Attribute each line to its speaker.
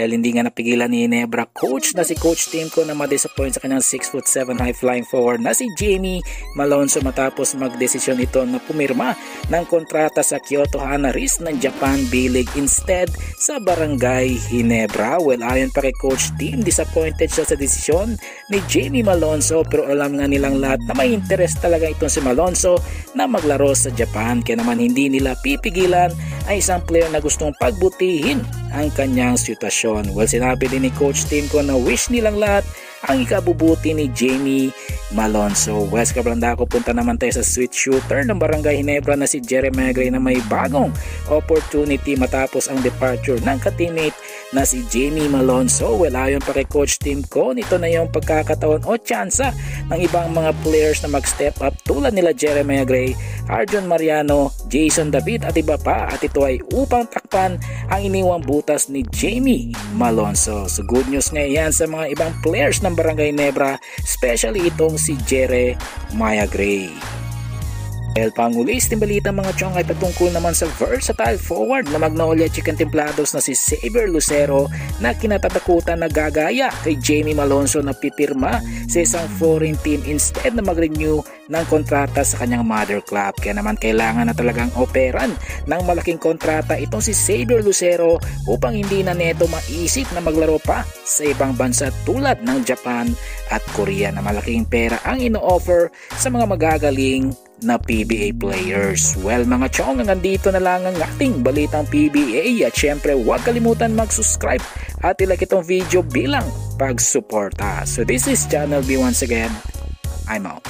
Speaker 1: dahil hindi nga napigilan ni Ginebra coach na si Coach Timko na ma-disappoint sa kanyang 6'7" high flying forward na si Jamie Malonzo matapos magdesisyon ito na pumirma ng kontrata sa Kyoto Hanaris ng Japan B-League instead sa Barangay Ginebra. Well, ayon pa kay Coach Tim, disappointed siya sa desisyon ni Jamie Malonzo pero alam nga nilang lahat na may interest talaga itong si Malonzo na maglaro sa Japan, kaya naman hindi nila pipigilan ay isang player na gustong pagbutihin ang kanyang sitwasyon. Well, sinabi din ni Coach Timko na wish nilang lahat ang ikabubuti ni Jamie Malonzo. Well, sa Kablandako, punta naman tayo sa sweet shooter ng Barangay Ginebra na si Jeremiah Gray na may bagong opportunity matapos ang departure ng ka-teammate na si Jamie Malonzo. Well, ayon pa kay Coach Timko, nito na yung pagkakataon o tsansa ng ibang mga players na mag-step up tulad nila Jeremiah Gray, Arjon Mariano, Jason David at iba pa, at ito ay upang takpan ang iniwang butas ni Jamie Malonzo. So good news nga yan sa mga ibang players ng Barangay Ginebra, especially itong si Jeremiah Gray. Dahil pangulis ng balita mga chong ay patungkol naman sa versatile forward na Magnolia Chicken Templados na si Xavier Lucero na kinatatakutan na gagaya kay Jamie Malonzo na pipirma sa isang foreign team instead na mag-renew ng kontrata sa kanyang mother club. Kaya naman kailangan na talagang operan ng malaking kontrata itong si Xavier Lucero upang hindi na neto maisip na maglaro pa sa ibang bansa tulad ng Japan at Korea na malaking pera ang ino-offer sa mga magagaling na PBA players. Well mga chong, hanggang dito na lang ang ating balitang PBA at syempre huwag kalimutan mag-subscribe at ilike itong video bilang pagsuporta. So this is Channel B once again. I'm out.